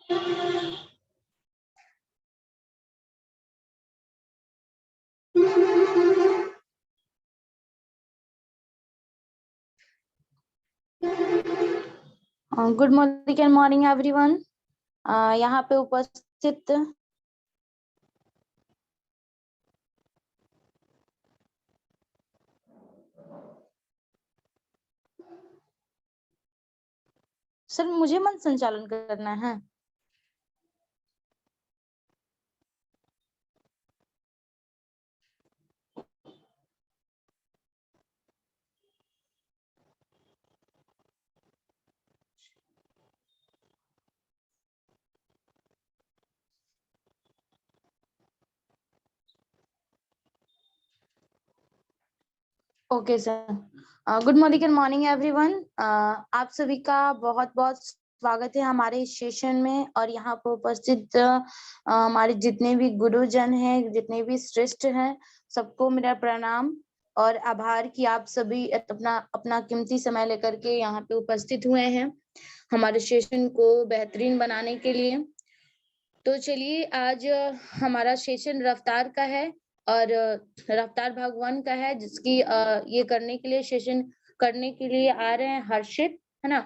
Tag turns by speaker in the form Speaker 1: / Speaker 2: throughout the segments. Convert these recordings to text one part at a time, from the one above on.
Speaker 1: Good morning everyone. यहाँ पे उपस्थित सर, मुझे मंच संचालन करना है। Okay sir. Good morning everyone. आप सभी का बहुत बहुत स्वागत है हमारे इस सेशन में। और यहाँ पर उपस्थित हमारे जितने भी गुरुजन हैं, जितने भी श्रेष्ठ हैं, सबको मेरा प्रणाम और आभार कि आप सभी अपना अपना कीमती समय लेकर के यहाँ पे उपस्थित हुए हैं हमारे सेशन को बेहतरीन बनाने के लिए। तो चलिए, आज हमारा सेशन रफ्तार का है और रफ्तार भाग 1 का है, जिसकी ये करने के लिए सेशन करने के लिए आ रहे हैं हर्षित, है ना।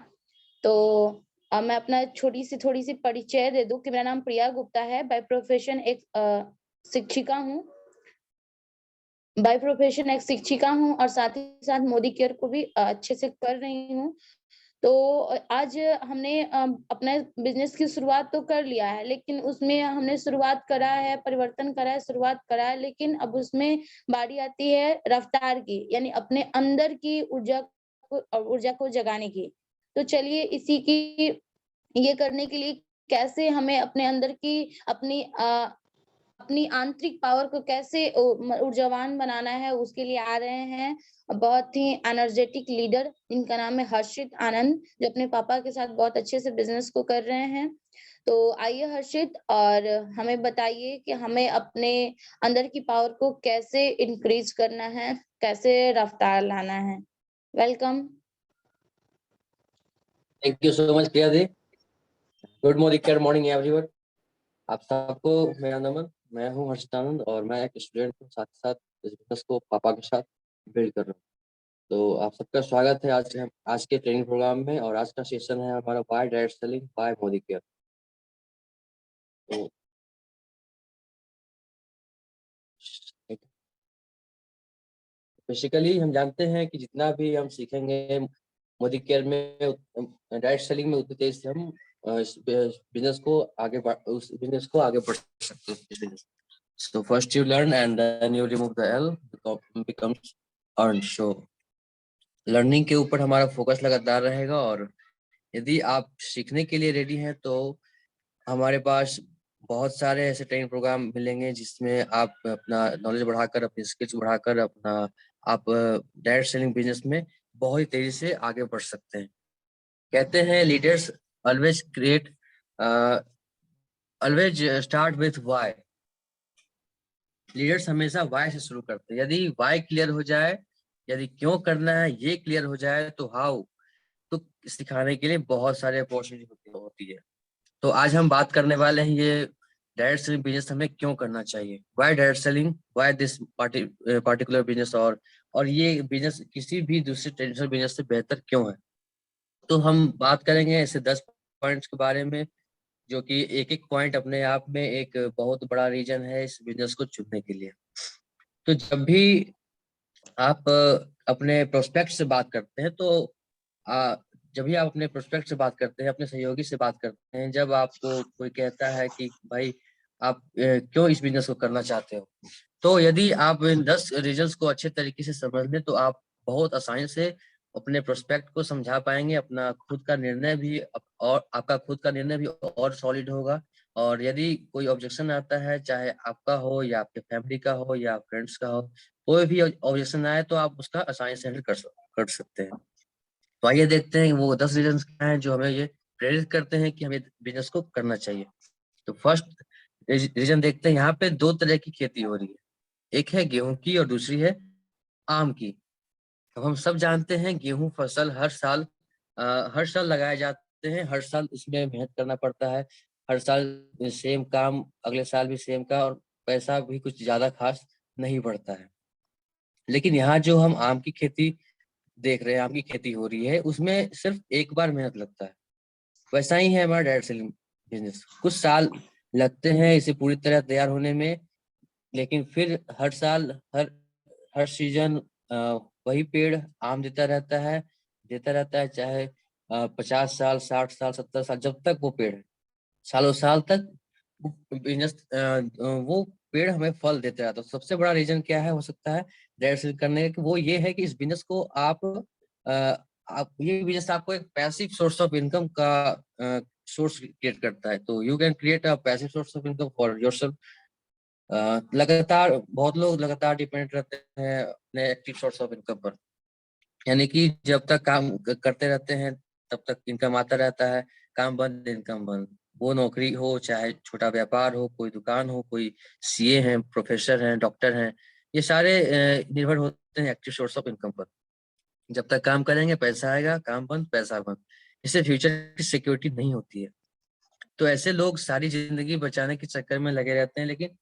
Speaker 1: तो मैं अपना थोड़ी सी परिचय दे दूं कि मेरा नाम प्रिया गुप्ता है। बाय प्रोफेशन एक शिक्षिका हूँ। और साथ ही साथ मोदी केयर को भी अच्छे से कर रही हूँ। तो आज हमने अपना बिजनेस की शुरुआत तो कर लिया है, लेकिन उसमें हमने शुरुआत करा है, परिवर्तन करा है, शुरुआत करा है, लेकिन अब उसमें बारी आती है रफ्तार की, यानी अपने अंदर की ऊर्जा को जगाने की। तो चलिए, इसी की ये करने के लिए कैसे हमें अपने अंदर की अपनी आंतरिक पावर को कैसे ऊर्जावान बनाना है, उसके लिए आ रहे हैं बहुत ही एनर्जेटिक लीडर, जिनका नाम है हर्षित आनंद, जो अपने पापा के साथ बहुत अच्छे से बिजनेस को कर रहे हैं। तो आइए हर्षित, और हमें बताइए कि हमें अपने अंदर की पावर को कैसे इंक्रीज करना है, कैसे रफ्तार लाना है। Welcome.
Speaker 2: Thank you so much Priya the. Good morning everyone. आप सबको मेरा नमन। मैं हूं हर्षित आनंद और मैं एक स्टूडेंट हूं, साथ ही साथ इस बिजनेस को पापा के साथ बिल्ड कर रहा हूं। तो आप सबका स्वागत है आज के ट्रेनिंग प्रोग्राम में। और आज का सेशन है हमारा by direct selling by Modicare. तो बेसिकली हम जानते हैं कि जितना भी हम सीखेंगे मोदी केयर में, डायरेक्ट सेलिंग में, उतनी तेज से हम उस बिजनेस को आगे बढ़ सकते हैं। So first you learn and then you remove the L, becomes earned. So learning के ऊपर हमारा फोकस लगातार रहेगा। और यदि आप सीखने के लिए रेडी हैं तो हमारे पास बहुत सारे ऐसे ट्रेनिंग प्रोग्राम मिलेंगे जिसमें आप अपना नॉलेज बढ़ाकर, अपनी स्किल्स बढ़ाकर आप डायरेक्ट सेलिंग बिजनेस में बहुत ही तेजी से आगे बढ़ सकते हैं। कहते हैं leaders always start with why. Leaders हमेशा वाई से शुरू करते हैं। यदि वाई क्लियर हो जाए, यदि क्यों करना है ये क्लियर हो जाए, तो हाउ तो सिखाने के लिए बहुत सारे अपॉर्चुनिटी होती है। तो आज हम बात करने वाले हैं ये डायरेक्ट सेलिंग बिजनेस हमें क्यों करना चाहिए, why direct selling, why this particular business, और ये बिजनेस किसी भी दूसरे ट्रेडिशनल बिजनेस से बेहतर क्यों है। तो हम बात करेंगे ऐसे 10 पॉइंट्स के बारे में, जो कि एक एक पॉइंट अपने आप में एक बहुत बड़ा रीजन है इस बिजनेस को चुनने के लिए। तो जब भी आप अपने प्रोस्पेक्ट से बात करते हैं, तो जब भी आप अपने प्रोस्पेक्ट से बात करते हैं, अपने सहयोगी से बात करते हैं, जब आपको कोई कहता है कि भाई आप क्यों इस बिजनेस को करना चाहते हो, तो यदि आप इन 10 रीजंस को अच्छे तरीके से समझ लें तो आप बहुत आसानी से अपने प्रोस्पेक्ट को समझा पाएंगे। अपना खुद का निर्णय भी और आपका खुद का निर्णय भी और सॉलिड होगा। और यदि कोई ऑब्जेक्शन आता है, चाहे आपका हो या आपके फैमिली का हो या फ्रेंड्स का हो, कोई भी ऑब्जेक्शन आए तो आप उसका आसानी से हैंडल कर सकते हैं। तो आइए देखते हैं वो 10 रीजन क्या हैं जो हमें ये प्रेरित करते हैं कि हमें बिजनेस को करना चाहिए। तो फर्स्ट रीजन देखते हैं। यहाँ पे 2 तरह की खेती हो रही है, एक है गेहूं की और दूसरी है आम की। अब हम सब जानते हैं गेहूं फसल हर साल लगाए जाते हैं, हर साल इसमें मेहनत करना पड़ता है। हर साल सेम काम, अगले साल भी सेम का, और पैसा भी कुछ ज्यादा खास नहीं बढ़ता है। लेकिन यहाँ जो हम आम की खेती देख रहे हैं, आम की खेती हो रही है, उसमें सिर्फ एक बार मेहनत लगता है। वैसा ही है हमारा डायरेक्ट सेलिंग बिजनेस, कुछ साल लगते हैं इसे पूरी तरह तैयार होने में, लेकिन फिर हर साल, हर हर सीजन वही पेड़ आम देता रहता है, चाहे 50 साल, 60 साल, 70 साल, जब तक वो पेड़ है, सालों साल तक बिजनेस, वो पेड़ हमें फल देते रहता है। तो सबसे बड़ा रीजन क्या है, हो सकता है डायरेक्ट सेल करने का, कि वो ये है कि इस बिजनेस को आप ये बिजनेस आपको एक पैसिव सोर्स ऑफ इनकम का सोर्स क्रिएट करता है। तो you can create a passive source of income for yourself. लगातार बहुत लोग लगातार डिपेंड रहते हैं अपने एक्टिव सोर्स ऑफ इनकम पर, यानी कि जब तक काम करते रहते हैं तब तक इनकम आता रहता है, काम बंद इनकम बंद। वो नौकरी हो, चाहे छोटा व्यापार हो, कोई दुकान हो, कोई सीए हैं, प्रोफेसर हैं, डॉक्टर हैं, ये सारे निर्भर होते हैं एक्टिव सोर्स ऑफ इनकम पर। जब तक काम करेंगे पैसा आएगा, काम बंद पैसा बंद, इससे फ्यूचर की सिक्योरिटी नहीं होती है। तो ऐसे लोग सारी जिंदगी बचाने के चक्कर में लगे रहते हैं, लेकिन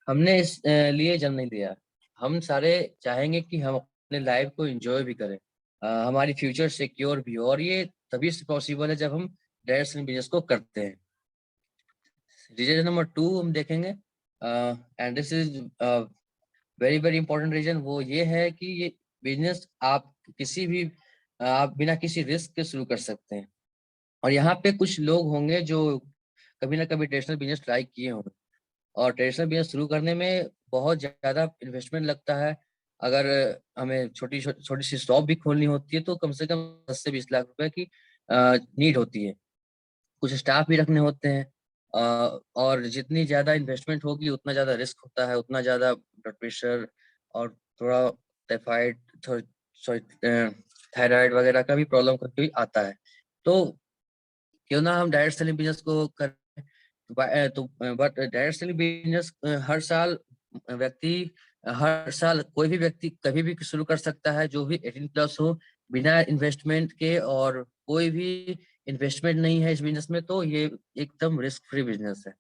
Speaker 2: हमने इस लिए जन्म नहीं लिया। हम सारे चाहेंगे कि हम अपने लाइफ को एंजॉय भी करें, हमारी फ्यूचर सिक्योर भी हो, और ये तभी से पॉसिबल है जब हम डायरेक्ट सेलिंग बिजनेस को करते हैं। रीजन नंबर 2 हम देखेंगे, and this is very very important reason. वो ये है कि ये बिजनेस आप किसी भी आप बिना किसी रिस्क के शुरू कर सकते हैं। और यहाँ पे कुछ लोग होंगे जो कभी ना कभी ट्रेडिशनल बिजनेस ट्राई किए होंगे, और ट्रेडिशनल बिजनेस शुरू करने में बहुत ज्यादा इन्वेस्टमेंट लगता है। अगर हमें छोटी सी शॉप भी खोलनी होती है तो कम से कम 10 से 20 लाख रुपए की नीड होती है। कुछ स्टाफ भी रखने होते हैं, और जितनी ज्यादा इन्वेस्टमेंट होगी उतना ज्यादा रिस्क होता है, उतना ज्यादा ब्लड प्रेशर और थोड़ा टाइफाइड, सॉरी थायराइड वगैरह का भी प्रॉब्लम कभी आता है। तो क्यों ना हम डायरेक्ट सेलिंग बिजनेस को करें। तो बट डायरेक्ट सेलिंग बिजनेस हर साल कोई भी व्यक्ति कभी भी शुरू कर सकता है, जो भी 18+ हो, बिना इन्वेस्टमेंट के। और कोई भी इन्वेस्टमेंट नहीं है इस बिजनेस में, तो ये एकदम रिस्क फ्री बिजनेस है।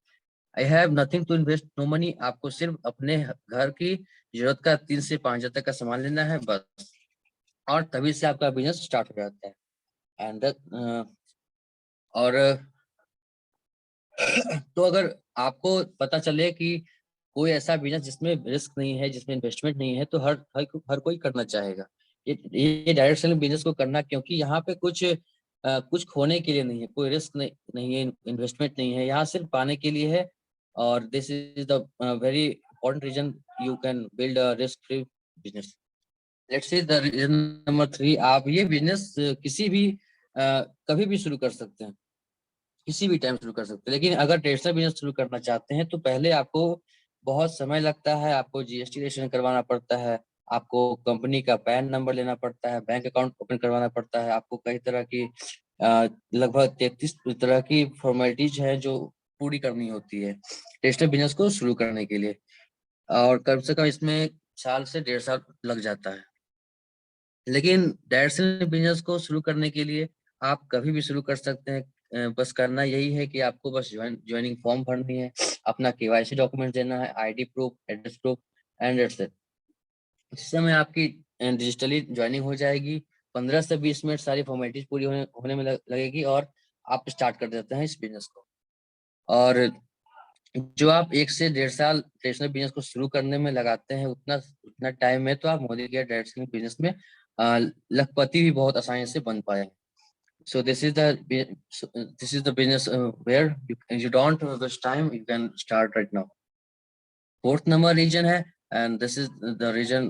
Speaker 2: I have nothing to invest, no money. आपको सिर्फ अपने घर की जरूरत का 3 से 5 हजार तक का सामान लेना है बस, और तभी से आपका बिजनेस स्टार्ट हो जाता है। एंड और तो अगर आपको पता चले कि कोई ऐसा बिजनेस जिसमें रिस्क नहीं है, जिसमें इन्वेस्टमेंट नहीं है, तो हर कोई करना चाहेगा ये डायरेक्ट सेलिंग बिजनेस को करना, क्योंकि यहाँ पे कुछ खोने के लिए नहीं है, कोई रिस्क नहीं है, इन्वेस्टमेंट नहीं है, यहाँ सिर्फ पाने के लिए है। और this is the very important reason you can build a risk free business. Let's see the reason number 3, आप ये बिजनेस किसी भी कभी भी शुरू कर सकते हैं, किसी भी टाइम शुरू कर सकते हैं। लेकिन अगर ट्रेडिशनल बिजनेस शुरू करना चाहते हैं तो पहले आपको बहुत समय लगता है, आपको जीएसटी रजिस्ट्रेशन करवाना पड़ता है, आपको कंपनी का पैन नंबर लेना पड़ता है, बैंक अकाउंट ओपन करवाना पड़ता है, आपको कई तरह की लगभग 33 तरह की फॉर्मेलिटीज है जो पूरी करनी होती है ट्रेडिशनल बिजनेस को शुरू करने के लिए। और कम से कम इसमें साल से 1.5 साल लग जाता है। लेकिन डायरेक्ट सेलिंग बिजनेस को शुरू करने के लिए आप कभी भी शुरू कर सकते हैं। बस करना यही है कि आपको बस ज्वाइनिंग फॉर्म भरनी है, अपना केवाईसी डॉक्यूमेंट देना है, ID proof, address proof, and that's it. इस समय आपकी डिजिटली ज्वाइनिंग हो जाएगी। 15 से 20 मिनट सारी फॉर्मेलिटीज पूरी होने में लगेगी, और आप स्टार्ट कर देते हैं इस बिजनेस को। और जो आप 1 से 1.5 साल ट्रेडिशनल बिजनेस को शुरू करने में लगाते हैं, उतना उतना टाइम में तो आप मोदी के डायरेक्ट सेलिंग बिजनेस में लखपति भी बहुत आसानी से बन पाएंगे। So this is the business where you don't waste time. You can start right now. Fourth number region है, and this is the region,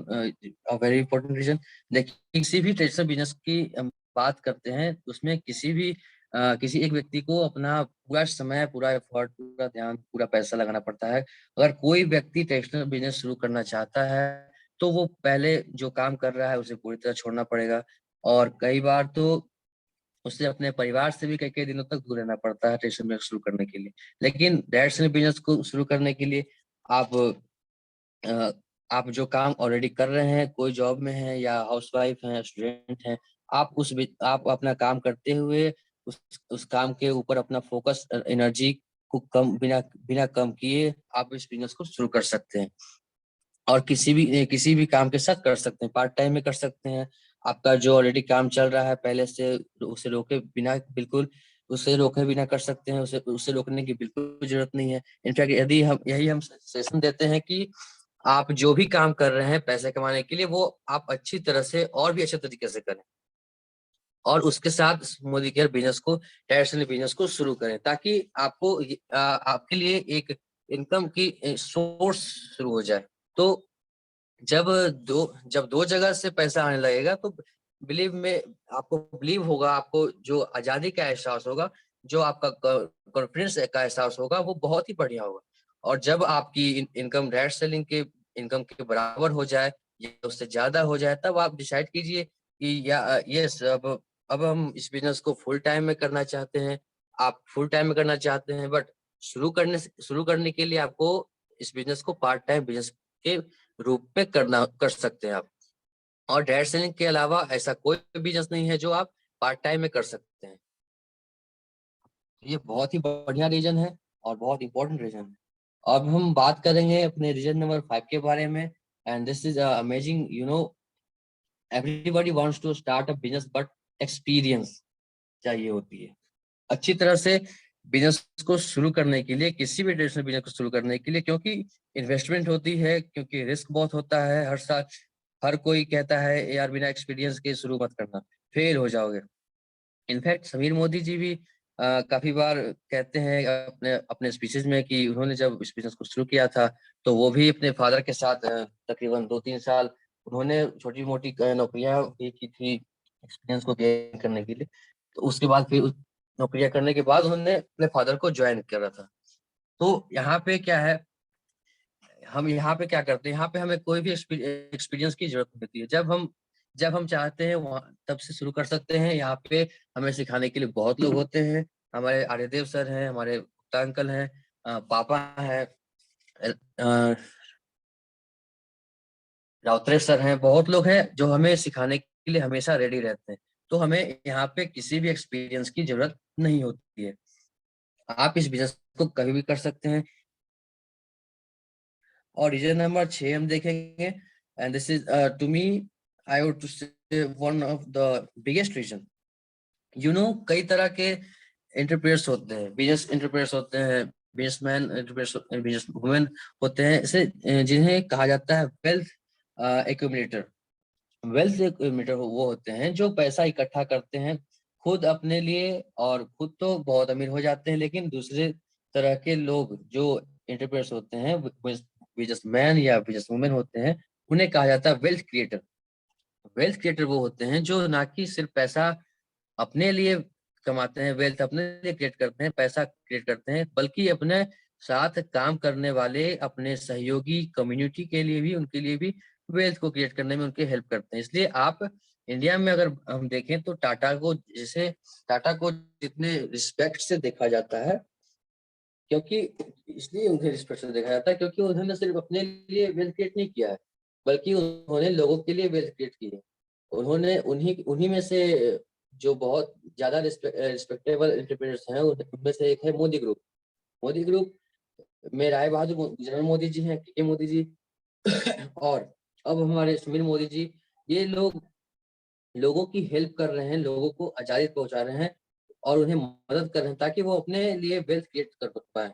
Speaker 2: a very important region. देखिए, किसी भी ट्रेडिशनल बिजनेस की हम बात करते हैं, उसमें किसी एक व्यक्ति को अपना पूरा समय, पूरा एफर्ट, पूरा ध्यान, पूरा पैसा लगाना पड़ता है। अगर कोई व्यक्ति ट्रेडिशनल बिजनेस शुरू करना चाहता है तो वो पहले जो काम कर रहा है उसे पूरी तरह छोड़ना पड़ेगा, और कई बार तो उसे अपने परिवार से भी कई कई दिनों तक दूर रहना पड़ता है ट्रेडिशनल बिजनेस शुरू करने के लिए। लेकिन डायरेक्ट बिजनेस को शुरू करने के लिए आप अ, आप जो काम ऑलरेडी कर रहे हैं, कोई जॉब में है या हाउसवाइफ हैं, स्टूडेंट हैं, आप अपना काम करते हुए उस काम के ऊपर अपना फोकस एनर्जी को कम बिना कम किए आप इस बिजनेस को शुरू कर सकते हैं। और किसी भी काम के साथ कर सकते हैं, पार्ट टाइम में कर सकते हैं। आपका जो ऑलरेडी काम चल रहा है पहले से, उसे रोके बिना कर सकते हैं। उसे रोकने की बिल्कुल जरूरत नहीं है। इनफैक्ट यही हम सजेशन देते हैं कि आप जो भी काम कर रहे हैं पैसे कमाने के लिए, वो आप अच्छी तरह से और भी अच्छे तरीके से करें, और उसके साथ मोदी केयर बिजनेस को, ट्रेडिशनल बिजनेस को शुरू करें, ताकि आपके लिए एक इनकम की सोर्स शुरू हो जाए। तो जब दो जगह से पैसा आने लगेगा तो बिलीव होगा, आपको जो आजादी का एहसास होगा, जो आपका कॉन्फिडेंस का एहसास होगा, वो बहुत ही बढ़िया होगा। और जब आपकी इनकम डायरेक्ट सेलिंग के इनकम के बराबर हो जाए या उससे ज्यादा हो जाए, तब आप डिसाइड कीजिए कि यस, अब हम इस बिजनेस को फुल टाइम में करना चाहते हैं। आप फुल टाइम में करना चाहते हैं, बट शुरू करने के लिए आपको इस बिजनेस को पार्ट टाइम बिजनेस के रूप में कर सकते हैं आप। और डायरेक्ट सेलिंग के अलावा ऐसा कोई बिजनेस नहीं है जो आप पार्ट टाइम में कर सकते हैं। ये बहुत ही बढ़िया रीजन है और बहुत इंपॉर्टेंट रीजन है। अब हम बात करेंगे अपने रीजन नंबर 5 के बारे में। And this is amazing, everybody wants to start a business, but experience चाहिए होती है अच्छी तरह से बिजनेस को शुरू करने के लिए, किसी भी ट्रेडिशनल बिजनेस को शुरू करने के लिए, क्योंकि इन्वेस्टमेंट होती है, क्योंकि रिस्क बहुत होता है। हर साल हर कोई कहता है यार बिना एक्सपीरियंस के शुरू मत करना, फेल हो जाओगे। इनफैक्ट समीर मोदी जी भी काफी बार कहते हैं अपने अपने स्पीचेज में कि उन्होंने जब इस बिजनेस को शुरू किया था तो वो भी अपने फादर के साथ तकरीबन 2-3 साल उन्होंने छोटी मोटी नौकरियां भी की थी एक्सपीरियंस को गेन करने के लिए। तो उसके बाद फिर नौकरियां करने के बाद उन्होंने अपने फादर को ज्वाइन करा था। तो यहाँ पे क्या है, हम यहाँ पे क्या करते हैं, यहाँ पे हमें कोई भी एक्सपीरियंस की जरूरत नहीं होती है। जब हम चाहते हैं वहाँ तब से शुरू कर सकते हैं। यहाँ पे हमें सिखाने के लिए बहुत लोग होते हैं। हमारे आर्यदेव सर हैं, हमारे गुप्ता अंकल हैं, पापा हैं, राउतरे सर हैं, बहुत लोग हैं जो हमें सिखाने के लिए हमेशा रेडी रहते हैं। तो हमें यहाँ पे किसी भी एक्सपीरियंस की जरूरत नहीं होती है। आप इस बिजनेस को कभी भी कर सकते हैं। और रीजन नंबर 6 हम देखेंगे, and this is to me, I would to say one of the biggest reason. कई तरह के एंटरप्रेन्योर्स होते हैं, बिजनेस एंटरप्रेन्योर्स होते हैं, बिजनेसमैन एंटरप्रेन्योर्स, बिजनेस वुमेन होते हैं, इसे जिन्हें कहा जाता है वेल्थ एक्यूमुलेटर। वेल्थ एक्यूमुलेटर वो होते हैं जो पैसा इकट्ठा करते हैं खुद अपने लिए, और खुद तो बहुत अमीर हो जाते हैं, लेकिन दूसरे तरह के लोग जो एंटरप्रेन्योर्स होते हैं, बिजनेसमैन या बिजनेस वुमेन होते हैं, उन्हें कहा जाता है वेल्थ क्रिएटर। वेल्थ क्रिएटर वो होते हैं जो ना कि सिर्फ पैसा अपने लिए कमाते हैं, वेल्थ अपने लिए क्रिएट करते हैं, पैसा क्रिएट करते हैं, बल्कि अपने साथ काम करने वाले अपने सहयोगी कम्युनिटी के लिए भी, उनके लिए भी वेल्थ को क्रिएट करने में उनकी हेल्प करते हैं। इसलिए आप इंडिया में अगर हम देखें तो टाटा को जितने रिस्पेक्ट से देखा जाता है, क्योंकि इसलिए उन्हें रिस्पेक्ट से देखा जाता है क्योंकि उन्होंने सिर्फ अपने लिए वेल्थ क्रिएट नहीं किया है, बल्कि उन्होंने लोगों के लिए वेल्थ क्रिएट की है। उन्होंने उन्हीं उन्हीं में से जो बहुत ज्यादा रिस्पेक्टेबल एंटरप्रेन्योर्स हैं, उनमें से एक है मोदी ग्रुप। मोदी ग्रुप में राय बहादुर जनरल मोदी जी हैं, के मोदी जी और अब हमारे सुनील मोदी जी, ये लोग लोगों की हेल्प कर रहे हैं, लोगों को आजादी पहुंचा रहे हैं और उन्हें मदद कर रहे हैं ताकि वो अपने लिए वेल्थ क्रिएट कर पाए।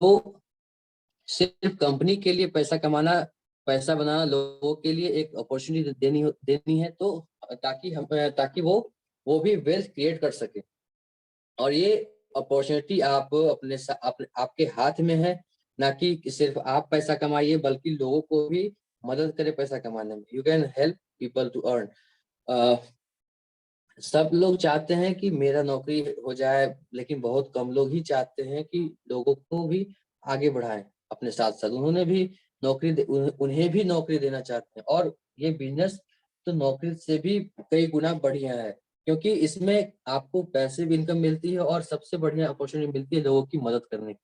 Speaker 2: तो सिर्फ कंपनी के लिए पैसा बनाना लोगों के लिए एक अपॉर्चुनिटी देनी है, तो ताकि वो भी वेल्थ क्रिएट कर सके। और ये अपॉर्चुनिटी आपके हाथ में है, ना कि सिर्फ आप पैसा कमाइए, बल्कि लोगों को भी मदद करें पैसा कमाने में। You can help people to earn. सब लोग चाहते हैं कि मेरा नौकरी हो जाए, लेकिन बहुत कम लोग ही चाहते हैं कि लोगों को भी आगे बढ़ाएं अपने साथ साथ। उन्हें भी नौकरी देना चाहते हैं। और ये बिजनेस तो नौकरी से भी कई गुना बढ़िया है, क्योंकि इसमें आपको पैसे भी इनकम मिलती है और सबसे बढ़िया अपॉर्चुनिटी मिलती है लोगों की मदद करने की।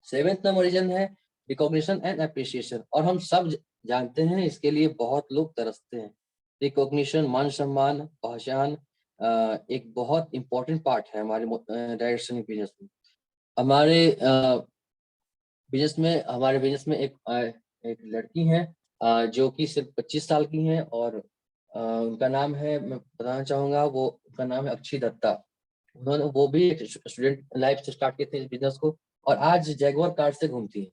Speaker 2: 7th नंबर रीजन है रिकॉग्निशन एंड अप्रिसिएशन। और हम सब जानते हैं इसके लिए बहुत लोग तरसते हैं। रिकॉग्निशन, मान सम्मान, पहचान एक बहुत इंपॉर्टेंट पार्ट है हमारे डायरेक्शन बिजनेस में। हमारे हमारे बिजनेस में एक लड़की है जो कि सिर्फ 25 साल की है, और उनका नाम है, मैं बताना चाहूंगा, वो उनका नाम है अक्षय दत्ता। वो भी एक स्टूडेंट लाइफ से स्टार्ट किए थे इस बिजनेस को, और आज जैगुआर कार से घूमती है।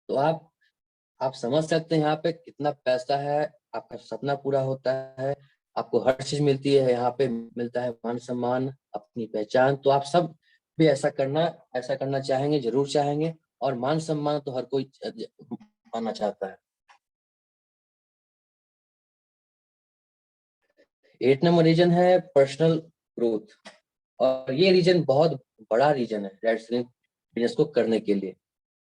Speaker 2: तो आप समझ सकते हैं यहाँ पे कितना पैसा है, आपका सपना पूरा होता है, आपको हर चीज मिलती है यहाँ पे, मिलता है मान सम्मान, अपनी पहचान। तो आप सब भी ऐसा करना चाहेंगे, जरूर चाहेंगे। और मान सम्मान तो हर कोई पाना चाहता है। 8 नंबर रीजन है पर्सनल ग्रोथ, और ये रीजन बहुत बड़ा रीजन है बिजनेस को करने के लिए।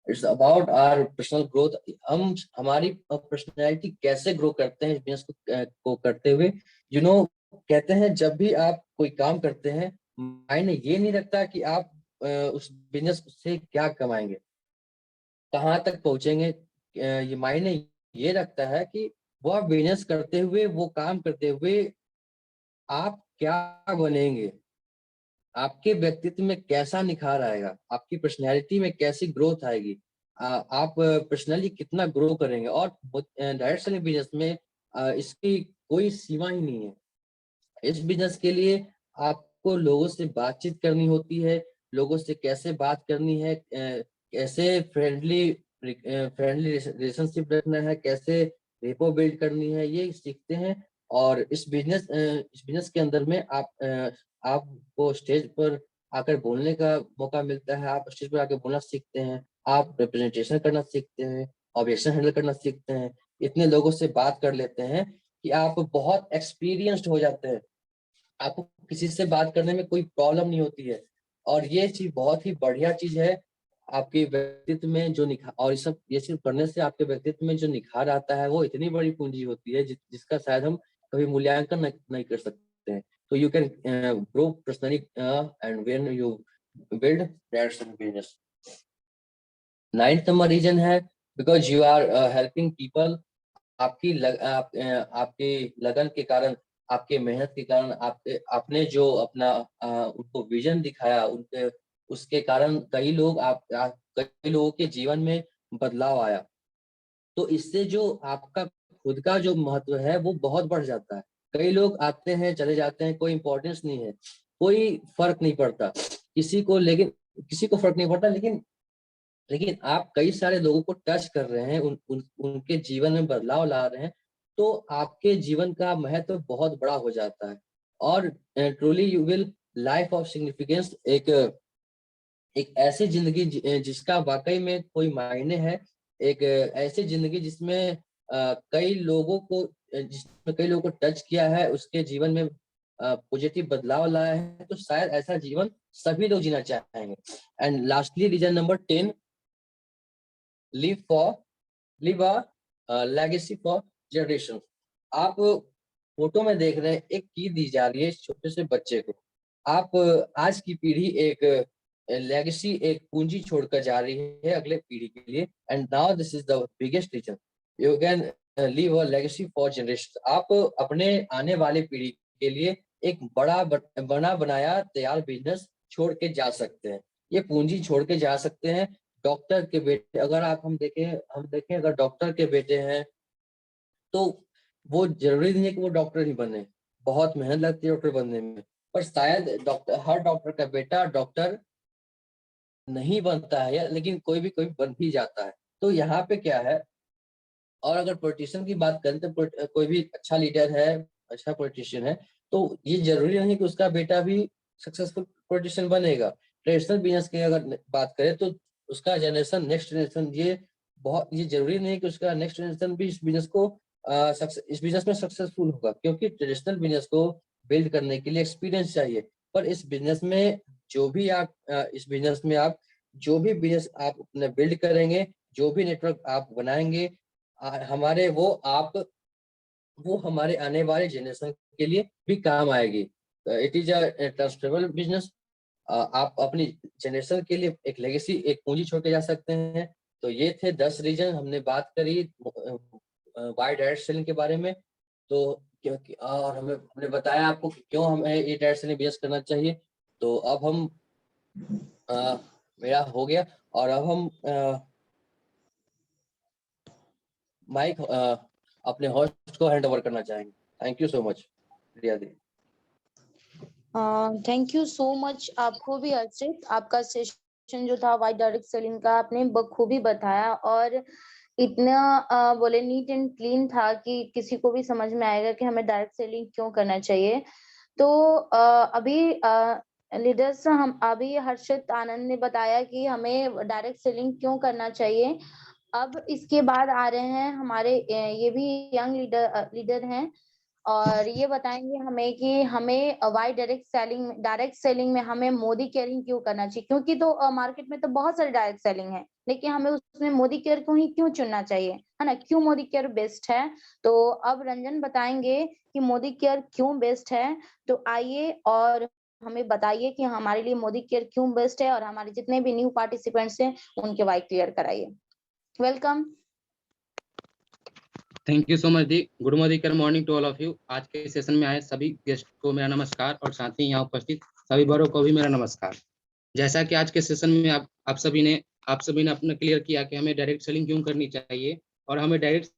Speaker 2: It's about our personal growth. हम हमारी पर्सनैलिटी कैसे ग्रो करते हैं बिजनेस को करते हुए। यू नो, कहते हैं जब भी आप कोई काम करते हैं, मायने ये नहीं रखता कि आप उस बिजनेस से क्या कमाएंगे, कहाँ तक पहुंचेंगे। ये मायने ये रखता है कि वो आप बिजनेस करते हुए, वो काम करते हुए आप क्या बनेंगे, आपके व्यक्तित्व में कैसा निखार आएगा, आपकी पर्सनैलिटी में कैसी ग्रोथ आएगी, आप पर्सनली कितना ग्रो करेंगे। और डायरेक्ट सेलिंग बिजनेस में इसकी कोई सीमा ही नहीं है। इस बिजनेस के लिए आपको लोगों से बातचीत करनी होती है, लोगों से कैसे बात करनी है, कैसे फ्रेंडली रिलेशनशिप रखना है, कैसे रेपो बिल्ड करनी है, ये सीखते हैं। और इस बिजनेस के अंदर में आपको स्टेज पर आकर बोलने का मौका मिलता है, आप स्टेज पर आकर बोलना सीखते हैं, आप रिप्रेजेंटेशन करना सीखते हैं, ऑब्जेक्शन हैंडल करना सीखते हैं, इतने लोगों से बात कर लेते हैं कि आप बहुत एक्सपीरियंस्ड हो जाते हैं, आपको किसी से बात करने में कोई प्रॉब्लम नहीं होती है। और ये चीज बहुत ही बढ़िया चीज है आपके व्यक्तित्व में जो निखार, और ये सब करने से आपके व्यक्तित्व में जो निखार आता है वो इतनी बड़ी पूंजी होती है जिसका शायद हम कभी मूल्यांकन नहीं कर सकते हैं। तो you can grow personally and when you build that's business. 9th number reason है because you are helping people. आपकी लगन के कारण, आपके मेहनत के कारण, आपने जो अपना उनको विजन दिखाया, उनके उसके कारण कई लोगों के जीवन में बदलाव आया। तो इससे जो आपका खुद का जो महत्व है वो बहुत बढ़ जाता है। कई लोग आते हैं चले जाते हैं, कोई इंपॉर्टेंस नहीं है, कोई फर्क नहीं पड़ता किसी को, लेकिन किसी को फर्क नहीं पड़ता, लेकिन आप कई सारे लोगों को टच कर रहे हैं, उनके जीवन में बदलाव ला रहे हैं, तो आपके जीवन का महत्व बहुत बड़ा हो जाता है। और truly you will life of significance, एक ऐसी जिंदगी जिसका वाकई में कोई मायने है, एक ऐसी जिंदगी जिसमें जिसमें कई लोगों को टच किया है, उसके जीवन में पॉजिटिव बदलाव लाया है, तो शायद ऐसा जीवन सभी लोग जीना चाहेंगे। And lastly reason number 10, live for live a legacy for generation. आप फोटो में देख रहे हैं, एक की दी जा रही है छोटे से बच्चे को। आप आज की पीढ़ी एक लेगेसी, एक पूंजी छोड़कर जा रही है अगले पीढ़ी के लिए। And now this is the biggest reason, you can leave a legacy for generation. आप अपने आने वाले पीढ़ी के लिए एक बना बनाया तैयार बिजनेस छोड़ के जा सकते हैं, ये पूंजी छोड़ के जा सकते हैं। डॉक्टर के बेटे, अगर हम देखें अगर डॉक्टर के बेटे हैं, तो वो जरूरी नहीं है कि वो डॉक्टर ही बने, बहुत मेहनत लगती है डॉक्टर बनने में, पर शायद हर डॉक्टर का बेटा डॉक्टर नहीं बनता है, लेकिन कोई बन भी जाता है। तो यहाँ पे क्या है, और अगर पॉलिटिशियन की बात करें तो कोई भी अच्छा लीडर है, अच्छा पॉलिटिशियन है, तो ये जरूरी नहीं कि उसका बेटा भी सक्सेसफुल पॉलिटिशियन बनेगा। ट्रेडिशनल बिजनेस की अगर बात करें तो उसका जनरेशन, नेक्स्ट जनरेशन, ये जरूरी नहीं कि उसका नेक्स्ट जनरेशन भी इस बिजनेस में सक्सेसफुल होगा, क्योंकि ट्रेडिशनल बिजनेस को बिल्ड करने के लिए एक्सपीरियंस चाहिए। पर इस बिजनेस में इस बिजनेस में आप जो भी बिजनेस आप अपने बिल्ड करेंगे, जो भी नेटवर्क आप बनाएंगे, हमारे वो हमारे आने वाले जनरेशन के लिए भी काम आएगी। It is a transferable business. आप अपनी जनरेशन के लिए एक लेगेसी, एक पूंजी छोड़ के जा सकते हैं। तो ये थे 10 रीजन, हमने बात करी वाई डायरेक्ट सेलिंग के बारे में। तो क्योंकि और हमने बताया आपको कि क्यों हमें ये डायरेक्ट सेलिंग बिजनेस करना चाहिए। तो अब हम मेरा हो गया और अब हम माइक अपने होस्ट को हैंड ओवर करना चाहेंगे। Thank you so much Riya di.
Speaker 1: Thank you so much आपको भी अर्चित। आपका सेशन जो था वाई डायरेक्ट सेलिंग का आपने बखूबी बताया और इतना बोले नीट एंड क्लीन था कि किसी को भी समझ में आएगा कि हमें डायरेक्ट सेलिंग क्यों करना चाहिए। तो अभी लीडर्स हम अभी हर्षित आनंद ने बताया कि हमें डायरेक्ट सेलिंग क्यों करना चाहिए। अब इसके बाद आ रहे हैं हमारे ये भी यंग लीडर हैं और ये बताएंगे हमें कि हमें वाई डायरेक्ट सेलिंग में हमें मोदी केयरिंग क्यों करना चाहिए, क्योंकि तो मार्केट में तो बहुत सारे डायरेक्ट सेलिंग है लेकिन हमें उसमें मोदी केयर को ही क्यों चुनना चाहिए, है ना, क्यों मोदी केयर बेस्ट है। तो अब रंजन बताएंगे कि मोदी केयर क्यों बेस्ट है। तो आइए और हमें बताइए कि हमारे लिए मोदी केयर क्यों बेस्ट है और हमारे जितने भी न्यू पार्टिसिपेंट्स हैं उनके वाई क्लियर कराइए। Welcome.
Speaker 3: Thank you so much di. Good morning to all of you. आज के सेशन में आए सभी गेस्ट को मेरा नमस्कार और साथ ही यहाँ उपस्थित सभी बड़ों को भी मेरा नमस्कार। जैसा कि आज के सेशन में आप सभी ने अपना क्लियर किया कि हमें डायरेक्ट सेलिंग क्यों करनी चाहिए और हमें डायरेक्ट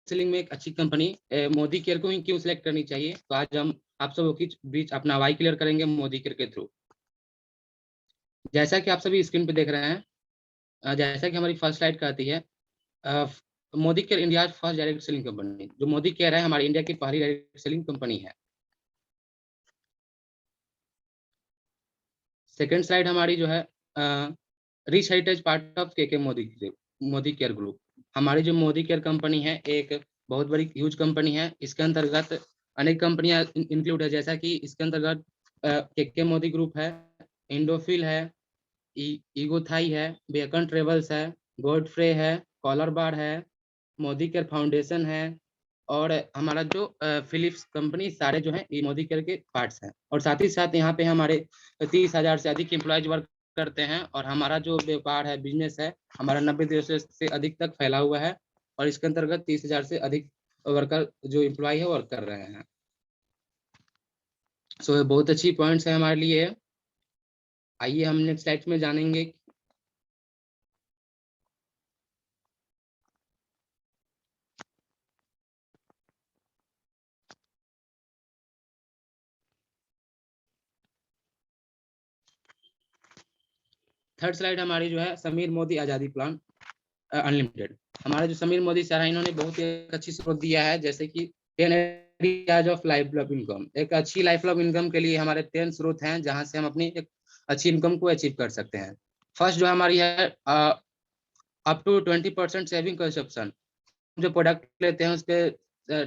Speaker 3: सेलिंग में एक अच्छी कंपनी मोदी केयर को ही क्यों सिलेक्ट करनी चाहिए। तो आज हम आप सबों के बीच अपना वाई क्लियर करेंगे मोदी केयर के थ्रू। जैसा कि आप सभी स्क्रीन पे देख रहे हैं, जैसा कि हमारी फर्स्ट स्लाइड कहती है, Modi care India first direct selling company. जो मोदी केयर है हमारी इंडिया की पहली डायरेक्ट सेलिंग कंपनी है। सेकेंड स्लाइड हमारी जो है रिच हेरिटेज पार्ट ऑफ के मोदी केयर ग्रुप। हमारी जो मोदी केयर कंपनी है एक बहुत बड़ी ह्यूज कंपनी है। इसके अंतर्गत अनेक कंपनियां इंक्लूड है, जैसा कि इसके अंतर्गत के मोदी ग्रुप है, इंडोफिल है, ईगोथाई है, बेकन ट्रेवल्स है, गोडफ्रे है, कॉलर बार है, मोदी केयर फाउंडेशन है और हमारा जो फिलिप्स कंपनी, सारे जो है ये मोदी केयर के पार्ट्स हैं। और साथ ही साथ यहाँ पे हमारे 30,000 से अधिक एम्प्लॉयज वर्क करते हैं और हमारा जो व्यापार है, बिजनेस है, हमारा 90 देशों से अधिक तक फैला हुआ है और इसके अंतर्गत 30,000 से अधिक वर्कर जो एम्प्लॉय है वर्क कर रहे हैं। सो बहुत अच्छी पॉइंट्स है हमारे लिए। आइए हम नेक्स्ट स्लाइड में जानेंगे। थर्ड स्लाइड हमारी जो है समीर मोदी आज़ादी प्लान अनलिमिटेड। हमारा जो समीर मोदी सर है, इन्होंने बहुत ही अच्छी स्रोत दिया है, जैसे कि 10 areas of life of income. एक अच्छी लाइफ ऑफ इनकम के लिए हमारे 10 स्रोत हैं जहां से हम अपनी एक अच्छी इनकम को अचीव कर सकते हैं। फर्स्ट जो हमारी है अप टू 20% सेविंग कंजप्शन। जो प्रोडक्ट लेते हैं उस पर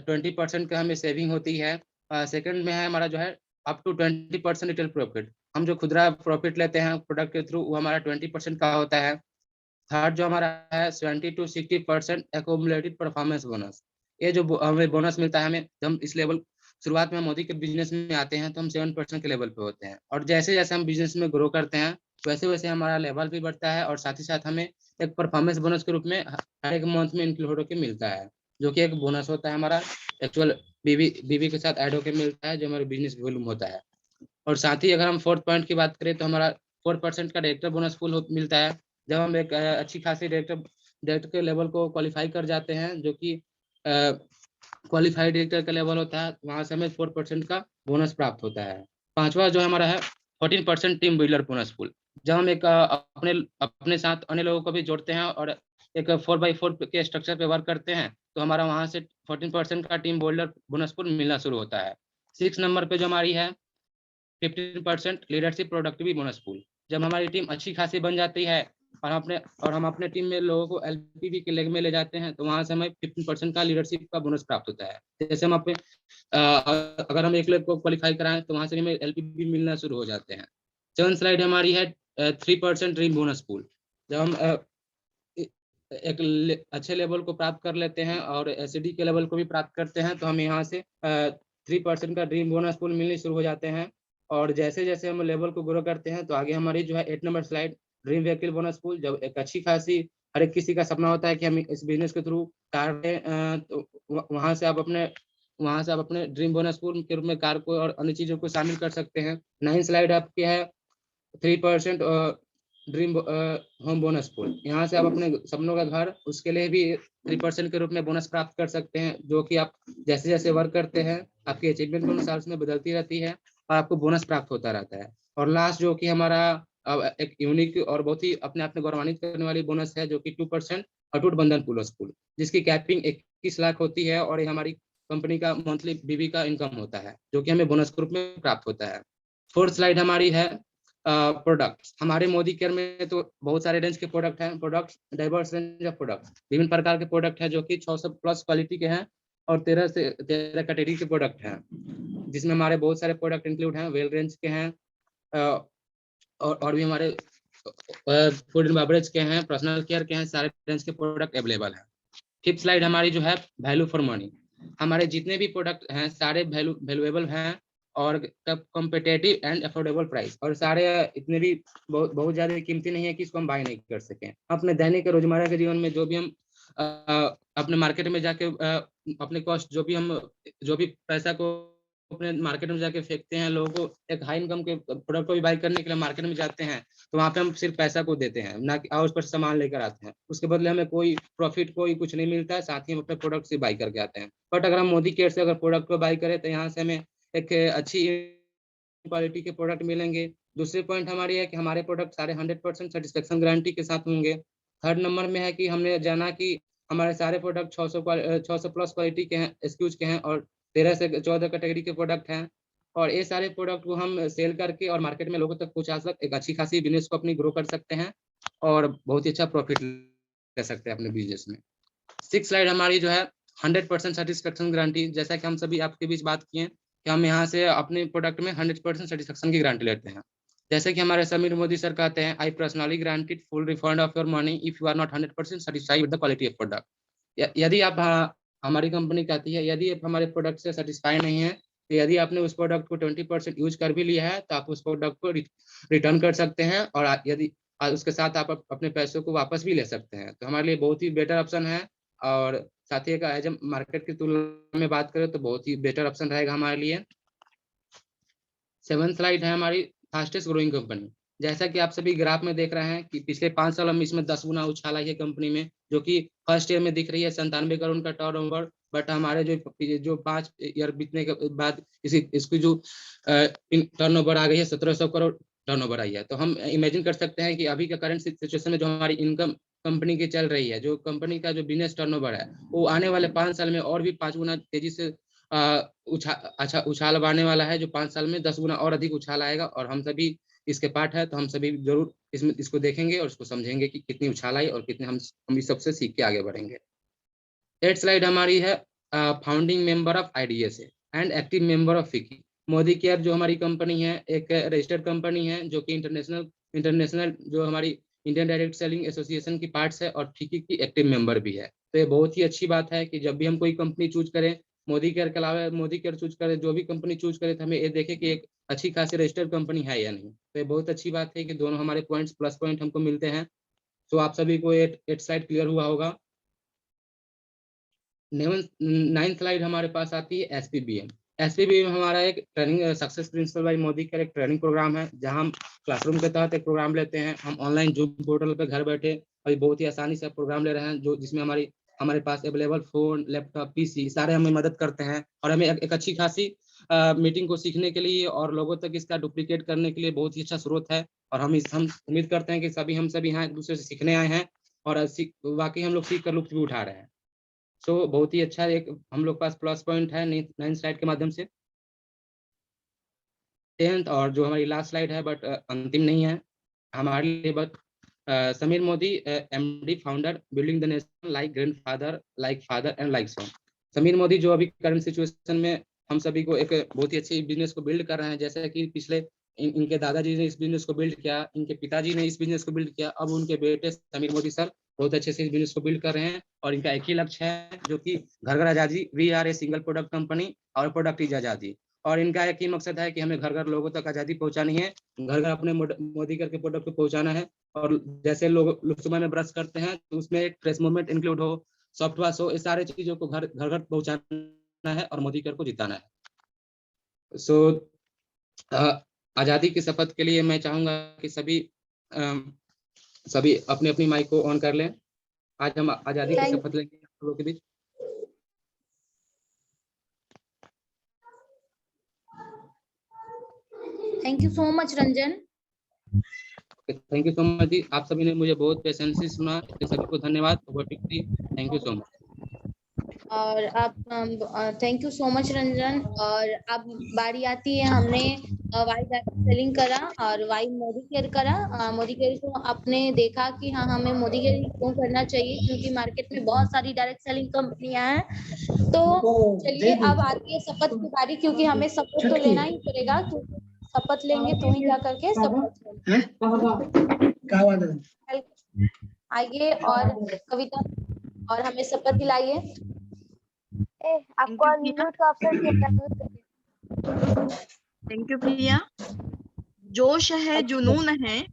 Speaker 3: 20% का हमें सेविंग होती है। सेकंड में है हमारा जो है अप टू 20% रिटेल प्रॉफिट। हम जो खुदरा प्रॉफिट लेते हैं प्रोडक्ट के थ्रू, वो हमारा 20% का होता है। थर्ड जो हमारा है 70 to 60% एकोमुलेटेड परफॉर्मेंस बोनस। ये जो हमें बोनस मिलता है, हमें हम इस लेवल शुरुआत में मोदी के बिजनेस में आते हैं तो हम 7% के लेवल पे होते हैं और जैसे जैसे हम बिजनेस में ग्रो करते हैं वैसे वैसे हमारा लेवल भी बढ़ता है और साथ ही साथ हमें एक परफॉर्मेंस बोनस के रूप में हर एक मंथ में इंक्लूड होकर मिलता है, जो कि एक बोनस होता है हमारा एक्चुअल बीवी के साथ ऐड होकर मिलता है, जो हमारे बिजनेस वॉल्यूम होता है। और साथ ही अगर हम फोर्थ पॉइंट की बात करें तो हमारा 4% का डायरेक्टर बोनस फुल मिलता है। जब हम एक अच्छी खासी डायरेक्टर के लेवल को क्वालिफाई कर जाते हैं, जो कि क्वालिफाइड डायरेक्टर का लेवल होता है, वहां से हमें 4% का बोनस प्राप्त होता है। पांचवा जो हमारा है 14% टीम बिल्डर बोनस फुल। जब हम एक अपने साथ अन्य लोगों को भी जोड़ते हैं और एक 4x4 के स्ट्रक्चर पे वर्क करते हैं तो हमारा वहां से 14% का टीम बिल्डर बोनस फुल मिलना शुरू होता है। 6 नंबर पे जो हमारी है 15% लीडरशिप प्रोडक्टिविटी बोनस पूल। जब हमारी टीम अच्छी खासी बन जाती है और हम अपने टीम में लोगों को एलपीवी के लेग में ले जाते हैं तो वहां से हमें 15% का लीडरशिप का बोनस प्राप्त होता है। जैसे हम अपने अगर हम एक लेग को क्वालिफाई कराएं तो वहां से हमें एलपीवी मिलना शुरू हो जाते हैं। 7 स्लाइड हमारी है 3% ड्रीम बोनस पूल। जब हम एक अच्छे लेवल को प्राप्त कर लेते हैं और एसडी के लेवल को भी प्राप्त करते हैं तो हम यहाँ से 3% का ड्रीम बोनस पूल मिलने शुरू हो जाते हैं। और जैसे जैसे हम लेवल को ग्रो करते हैं तो आगे हमारी जो है 8 number slide dream vehicle bonus pool. जब एक अच्छी खासी हर एक किसी का सपना होता है कि हम इस बिजनेस के थ्रू कार तो वहां से आप अपने ड्रीम बोनस पूल के रूप में कार को और अन्य चीजों को शामिल कर सकते हैं। 9 स्लाइड आपकी है 3% ड्रीम होम बोनस पूल। यहाँ से आप अपने सपनों का घर, उसके लिए भी 3% के रूप में बोनस प्राप्त कर सकते हैं, जो कि आप जैसे जैसे वर्क करते हैं आपकी अचीवमेंट के अनुसार उसमें बदलती रहती है और आपको बोनस प्राप्त होता रहता है। और लास्ट जो कि हमारा एक यूनिक और बहुत ही अपने आप में गौरवान्वित करने वाली बोनस है, जो कि 2% अटूट बंधन बोनस पूल, जिसकी कैपिंग 21 लाख होती है और ये हमारी कंपनी का मंथली बीवी का इनकम होता है, जो कि हमें बोनस के रूप में प्राप्त होता है। फोर्थ स्लाइड हमारी है प्रोडक्ट्स। हमारे मोदी केयर में तो बहुत सारे रेंज के प्रोडक्ट हैं। Products diverse range of products, विभिन्न प्रकार के प्रोडक्ट हैं जो कि 600 प्लस क्वालिटी के हैं और 13 कैटेगरी के प्रोडक्ट हैं, जिसमें हमारे बहुत सारे प्रोडक्ट इंक्लूड हैं। वेल रेंज के हैं और भी हमारे फूड एंड बेवरेज के हैं, पर्सनल केयर के हैं, सारे रेंज के प्रोडक्ट अवेलेबल हैं। फिफ्थ स्लाइड हमारी जो है वैल्यू फॉर मनी। हमारे जितने भी प्रोडक्ट हैं सारे वैल्यूएबल हैं और कॉम्पिटेटिव एंड अफोर्डेबल प्राइस, और सारे इतने भी बहुत ज्यादा कीमती नहीं है कि इसको हम बाय नहीं कर सकें। अपने दैनिक रोजमर्रा के जीवन में जो भी हम अपने मार्केट में जाके अपने कॉस्ट जो भी पैसा को अपने मार्केट में जाके फेंकते हैं, लोगों को एक हाई इनकम के प्रोडक्ट को भी बाय करने के लिए मार्केट में जाते हैं, तो वहाँ पे हम सिर्फ पैसा को देते हैं, ना कि उस पर सामान लेकर आते हैं। उसके बदले हमें कोई प्रॉफिट कोई कुछ नहीं मिलता है, साथ ही हम अपने प्रोडक्ट से बाय करके आते हैं। बट अगर हम मोदी केयर से अगर प्रोडक्ट को बाय करें तो यहाँ से हमें एक अच्छी क्वालिटी के प्रोडक्ट मिलेंगे। दूसरी पॉइंट हमारी है कि हमारे प्रोडक्ट सारे 100% सेटिस्फेक्शन गारंटी के साथ होंगे। थर्ड नंबर में है कि हमने जाना कि हमारे सारे प्रोडक्ट 600 प्लस क्वालिटी के हैं, एसक्यूज के हैं और 13 से 14 कैटेगरी के प्रोडक्ट हैं। और ये सारे प्रोडक्ट को हम सेल करके और मार्केट में लोगों तक पहुंचा सकते, एक अच्छी खासी बिजनेस को अपनी ग्रो कर सकते हैं और बहुत ही अच्छा प्रॉफिट ले सकते हैं अपने बिजनेस में। 6 स्लाइड हमारी जो है 100% सेटिस्फेक्शन गारंटी। जैसा कि हम सभी आपके बीच बात किए कि हम यहाँ से अपने प्रोडक्ट में 100% सेटिस्फेक्शन की गारंटी लेते हैं। जैसे कि हमारे समीर मोदी सर कहते हैं, I personally granted full refund of your money if you are not 100% satisfied with the quality of product. यदि आप हमारी कंपनी कहती है यदि आप हमारे प्रोडक्ट से सेटिस्फाई नहीं है, तो यदि आपने उस प्रोडक्ट को 20% यूज कर भी लिया है तो आप उस प्रोडक्ट को रिटर्न कर सकते हैं और यदि उसके साथ आप अपने पैसों को वापस भी ले सकते हैं। तो हमारे लिए बहुत ही बेटर ऑप्शन है और साथ ही एज मार्केट की तुलना में बात करें तो बहुत ही बेटर ऑप्शन रहेगा हमारे लिए। 7th स्लाइड है हमारी फास्टेस्ट ग्रोइंग कंपनी। जैसा कि आप सभी ग्राफ में देख रहे हैं कि पिछले 5 सालों में इसमें 10 गुना उछाल आई है कंपनी में, जो कि फर्स्ट ईयर में दिख रही है 97 करोड़ का टर्नओवर। बट हमारे जो 5 ईयर बीतने के बाद इसकी जो टर्नओवर आ गई है 1700 करोड़ टर्नओवर आई है। तो हम इमेजिन कर सकते हैं कि अभी का करंट सिचुएशन में जो हमारी इनकम कंपनी की चल रही है, जो कंपनी का जो बिजनेस टर्नओवर है, वो आने वाले 5 साल में और भी 5 गुना तेजी से उछाल आने वाला है, जो 5 साल में 10 गुना और अधिक उछाल आएगा। और हम सभी इसके पार्ट है, तो हम सभी जरूर इसको देखेंगे और इसको समझेंगे कि कितनी उछाल आई और कितने हम इस सबसे सीख के आगे बढ़ेंगे। 8th स्लाइड हमारी है founding member of IDSA and active member of FICCI। Modi care जो हमारी कंपनी है एक रजिस्टर्ड कंपनी है, जो कि इंटरनेशनल जो हमारी इंडियन डायरेक्ट सेलिंग एसोसिएशन की पार्ट्स है और FICCI की एक्टिव मेंबर भी है। तो ये बहुत ही अच्छी बात है कि जब भी हम कोई कंपनी चूज करें, मोदी केयर के अलावा मोदी केयर चूज करें, जो भी कंपनी चूज करे, तो हमें ये देखे कि एक अच्छी खासी रजिस्टर्ड कंपनी है या नहीं। तो ये बहुत अच्छी बात है कि दोनों हमारे पॉइंट्स प्लस पॉइंट हमको मिलते हैं। तो आप सभी को 8 स्लाइड क्लियर हुआ होगा। 9th स्लाइड हमारे पास आती है SPBM। SPBM हमारा एक training success principal bye Modi care एक ट्रेनिंग प्रोग्राम है, जहां हम क्लासरूम के तहत एक प्रोग्राम लेते हैं। हम ऑनलाइन जूम पोर्टल पे घर बैठे अभी बहुत ही आसानी से प्रोग्राम ले रहे हैं, जो जिसमें हमारे पास अवेलेबल फोन, लैपटॉप, PC सारे हमें मदद करते हैं और हमें एक अच्छी खासी मीटिंग को सीखने के लिए और लोगों तक इसका डुप्लीकेट करने के लिए बहुत ही अच्छा स्रोत है। और हम उम्मीद करते हैं कि हम सभी यहाँ एक दूसरे से सीखने आए हैं और वाकई हम लोग सीख कर लुत्फ भी उठा रहे हैं। सो बहुत ही अच्छा एक हम लोग पास प्लस पॉइंट है 9th स्लाइड के माध्यम से। 10th और जो हमारी लास्ट स्लाइड है बट अंतिम नहीं है हमारे लिए, but Sameer Modi MD founder building the nation like grandfather, like father and like son. Sameer Modi जो अभी करंट सिचुएशन में हम सभी को एक बहुत ही अच्छी बिजनेस को बिल्ड कर रहे हैं। जैसे कि पिछले इनके दादाजी ने इस बिजनेस को बिल्ड किया, इनके पिताजी ने इस बिजनेस को बिल्ड किया, अब उनके बेटे समीर मोदी सर बहुत अच्छे से इस बिजनेस को बिल्ड कर रहे हैं। और इनका एक ही लक्ष्य है, जो कि घर घर आजादी, we are a single product company और प्रोडक्ट इज आजादी। और इनका एक ही मकसद है कि हमें घर घर लोगों तक आजादी पहुंचानी है, घर घर अपने मोदी करके प्रोडक्ट को पहुंचाना है। और जैसे लोग सुबह में ब्रश करते हैं तो उसमें एक फ्रेश मूवमेंट इंक्लूड हो, सॉफ्ट वॉश हो, इस सारे चीजों को घर घर पहुंचाना है और मोदी केयर को जिताना है। सो आजादी की शपथ के लिए मैं चाहूंगा कि सभी सभी अपनी अपनी माइक को ऑन कर लें। आज हम आजादी की शपथ लेंगे आप लोगों के बीच।
Speaker 1: Thank you so much Ranjan.
Speaker 3: Thank you so much ji, आप सभी ने मुझे बहुत पेशेंस से सुना, इसके सभी को धन्यवाद। Thank you so much.
Speaker 1: और आप thank you so much Ranjan. और अब बारी आती है, हमने वाई डायरेक्ट सेलिंग करा और वाई मोदी केयर करा। मोदी केयर को आपने देखा कि हाँ हमें मोदी केयर क्यों करना चाहिए, क्योंकि मार्केट में बहुत सारी डायरेक्ट सेलिंग कंपनियां हैं। तो चलिए अब आती है शपथ की बारी, क्योंकि हमें शपथ तो लेना ही पड़ेगा, क्योंकि शपथ लेंगे तो ही जा करके शपथ आइए। और कविता और हमें शपथ दिलाइए।
Speaker 4: आपको अनम्यूट का ऑप्शन
Speaker 5: थैंक यू प्रिया। जोश है, जुनून है,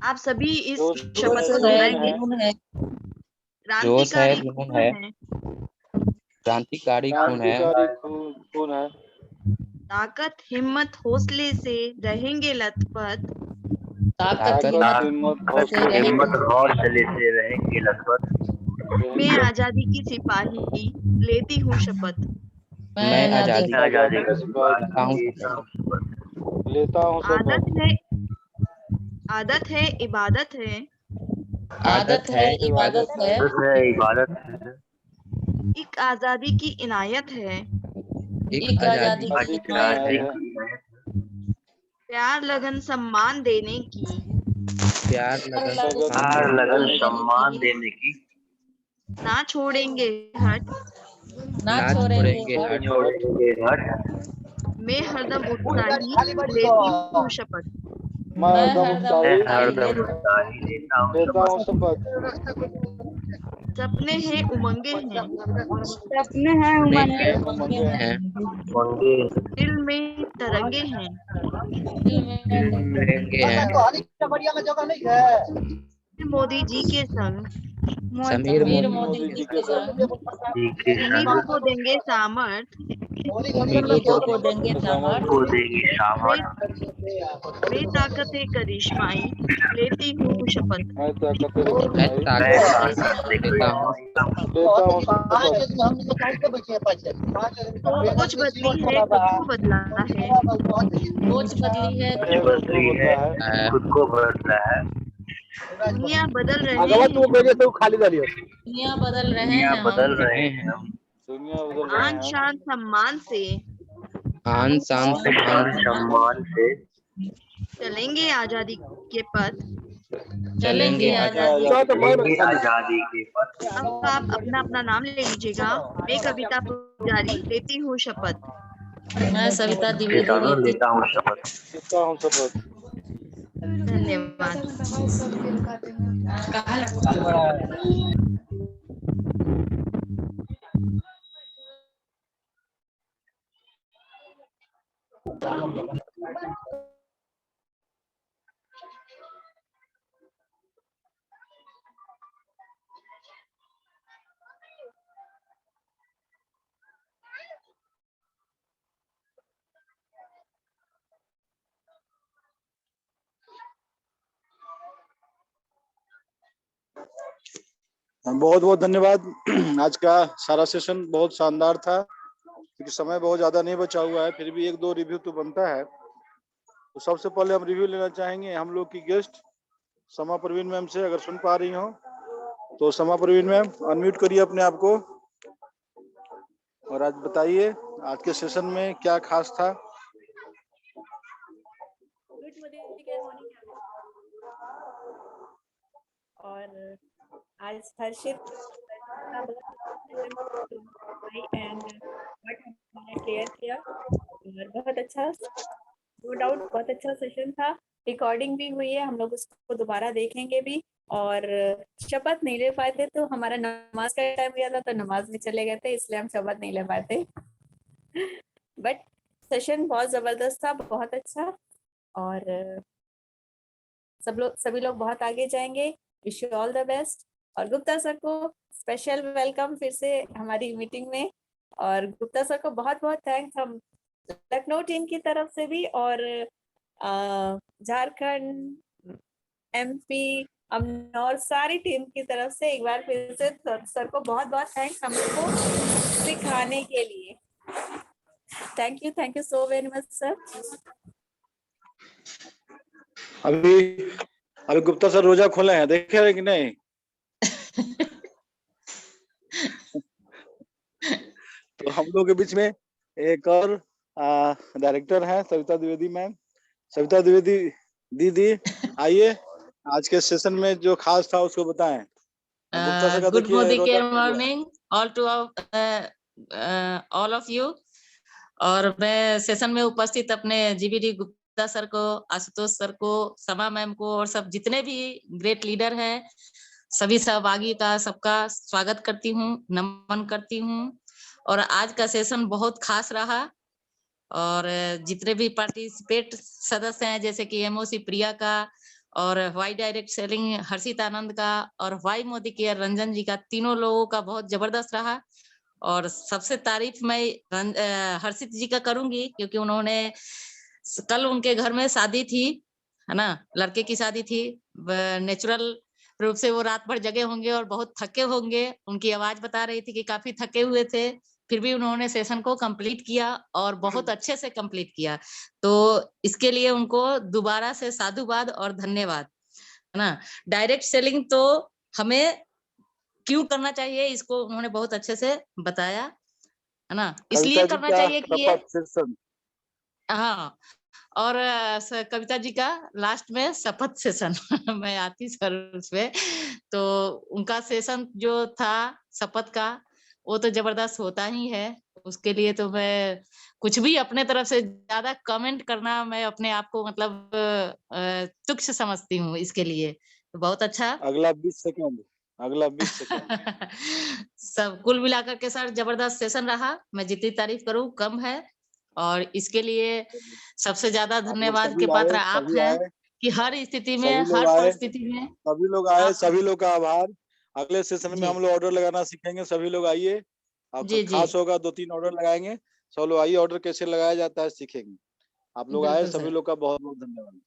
Speaker 5: आप सभी इस शपथ को दोहराएंगे।
Speaker 3: जोश है,
Speaker 5: क्रांतिकारी
Speaker 3: जुनून
Speaker 5: खून
Speaker 3: है,
Speaker 5: है,
Speaker 3: क्रांतिकारी खून है,
Speaker 5: ताकत हिम्मत हौसले से रहेंगे लथपथ,
Speaker 3: ताकत
Speaker 2: हिम्मत हौसले से रहेंगे लथपथ।
Speaker 5: मैं आजादी की सिपाही लेती हूँ शपथ।
Speaker 3: मैं आजादी
Speaker 2: आजादी का
Speaker 3: लेता हूँ
Speaker 2: सिपाही
Speaker 5: आदत है, इबादत है,
Speaker 3: आदत है, इबादत है,
Speaker 2: इबादत है।
Speaker 5: एक आजादी की इनायत है,
Speaker 3: एक आजादी
Speaker 2: आजादी की
Speaker 5: प्यार लगन सम्मान देने की,
Speaker 3: प्यार
Speaker 2: प्यार लगन सम्मान देने की,
Speaker 5: ना छोड़ेंगे हट,
Speaker 3: ना छोड़ेंगे हट,
Speaker 2: छोड़ेंगे हट।
Speaker 5: मैं हरदम उत्साही लेती हूँ शपथ।
Speaker 2: मैं हरदम उत्साही लेता हूँ शपथ।
Speaker 5: सपने हैं, उमंगे हैं,
Speaker 1: सपने हैं,
Speaker 3: उमंगे हैं,
Speaker 2: मंगे
Speaker 5: दिल में तरंगे हैं,
Speaker 3: तिरंगे हैं।
Speaker 5: मोदी जी के संग
Speaker 3: समीर मोदी जी के
Speaker 2: के
Speaker 5: उम्मीदों
Speaker 2: संग
Speaker 5: को देंगे सामर्थ,
Speaker 3: उम्मीदों को देंगे
Speaker 2: को देगी
Speaker 5: मैं,
Speaker 2: सामर्थ।
Speaker 5: मैं ताकत करिश्माई लेती हूँ शपथ।
Speaker 3: मैं
Speaker 2: मैं
Speaker 3: ताकत लेता हूँ।
Speaker 5: सोच कुछ बदली है, खुद को बदला है,
Speaker 1: सोच बदली है।
Speaker 2: बदली है, खुद को बदला है।
Speaker 5: दुनिया बदल रहे हैं हम,
Speaker 1: दुनिया बदल रहे
Speaker 2: दुनिया
Speaker 1: हैं
Speaker 2: बदल
Speaker 1: हम।
Speaker 2: रहे हैं हम।
Speaker 5: आन शान सम्मान से
Speaker 3: आन शान सम्मान
Speaker 2: सम्मान से
Speaker 5: चलेंगे आजादी के पथ।
Speaker 3: चलेंगे आजादी।
Speaker 2: चलेंगे आजादी के पथ।
Speaker 5: अब आप अपना अपना नाम ले लीजिएगा। मैं कविता पुजारी लेती हूँ शपथ।
Speaker 1: मैं सविता द्विवेदी
Speaker 2: लेता हूँ शपथ।
Speaker 5: धन्यवाद।
Speaker 6: बहुत बहुत धन्यवाद। आज का सारा सेशन बहुत शानदार था, क्योंकि समय बहुत ज्यादा नहीं बचा हुआ है, फिर भी एक दो रिव्यू तो बनता है। तो सबसे पहले हम रिव्यू लेना चाहेंगे हम लोग की गेस्ट समा परवीन मैम से। अगर सुन पा रही हो तो समा परवीन मैम अनम्यूट करिए अपने आप को और आज बताइए आज के सेशन में क्या खास था।
Speaker 7: और आज हर्षित एंड हमने क्लियर किया और बहुत अच्छा, नो डाउट बहुत अच्छा सेशन था। रिकॉर्डिंग भी हुई है, हम लोग उसको दोबारा देखेंगे भी। और शपथ नहीं ले पाए थे, तो हमारा नमाज का टाइम गया था तो नमाज में चले गए थे, इसलिए हम शपथ नहीं ले पाए थे। बट सेशन बहुत जबरदस्त था, बहुत अच्छा। और सभी लोग बहुत आगे जाएंगे। Wish you all the best. और गुप्ता सर को स्पेशल वेलकम फिर से हमारी मीटिंग में। और गुप्ता सर को बहुत बहुत थैंक्स हम लखनऊ टीम की तरफ से भी और झारखंड, एमपी, और सारी टीम की तरफ से एक बार फिर से सर को बहुत बहुत थैंक्स हमको सिखाने के लिए। Thank you so very much sir.
Speaker 6: अभी गुप्ता सर रोजा खोले हैं, देखे हैं कि नहीं? तो हम लोग के बीच में एक और डायरेक्टर हैं, सविता द्विवेदी मैम। सविता द्विवेदी दीदी, आइए आज के सेशन में जो खास था उसको बताएं। गुप्ता सर का
Speaker 4: Good
Speaker 6: देखिए
Speaker 4: morning,
Speaker 6: रोजा खुल गया।
Speaker 4: morning all of you। और मैं सेशन में उपस्थित अपने जीबीडी गुप्ता सर को, आशुतोष सर को, समा मैम को और सब जितने भी ग्रेट लीडर हैं, सभी सहभागी का सबका स्वागत करती हूँ, नमन करती हूँ। और आज का सेशन बहुत खास रहा और जितने भी पार्टिसिपेट सदस्य हैं जैसे कि एमओसी प्रिया का और वाई डायरेक्ट सेलिंग हर्षित आनंद का और वाई मोदी केयर रंजन जी का, तीनों लोगों का बहुत जबरदस्त रहा। और सबसे तारीफ मैं हर्षित जी का करूंगी क्योंकि उन्होंने कल उनके घर में शादी थी, है ना, लड़के की शादी थी। नेचुरल रूप से वो रात भर जगे होंगे और बहुत थके होंगे। उनकी आवाज बता रही थी कि काफी थके हुए थे, फिर भी उन्होंने सेशन को कंप्लीट किया और बहुत अच्छे से कंप्लीट किया। तो इसके लिए उनको दोबारा से साधुवाद और धन्यवाद, है ना। डायरेक्ट सेलिंग तो हमें क्यों करना चाहिए, इसको उन्होंने बहुत अच्छे से बताया, है ना। इसलिए करना चाहिए कि ये, हाँ, और कविता जी का लास्ट में शपथ सेशन मैं आती सर उसमें, तो उनका सेशन जो था शपथ का वो तो जबरदस्त होता ही है। उसके लिए तो मैं कुछ भी अपने तरफ से ज्यादा कमेंट करना, मैं अपने आप को मतलब तुच्छ समझती हूँ इसके लिए। तो बहुत अच्छा।
Speaker 6: अगला 20 सेकंड
Speaker 4: सब कुल मिलाकर के सर जबरदस्त सेशन रहा, मैं जितनी तारीफ करूं कम है। और इसके लिए सबसे ज्यादा धन्यवाद के पात्र आप हैं कि हर स्थिति में, हर परिस्थिति में
Speaker 6: सभी लोग आए, सभी लोग का आभार। अगले सेशन में हम लोग ऑर्डर लगाना सीखेंगे, सभी लोग आइए। आपका खास होगा, 2-3 ऑर्डर लगाएंगे। सब लोग आइए, ऑर्डर कैसे लगाया जाता है सीखेंगे। आप लोग आए, सभी लोग का बहुत बहुत धन्यवाद।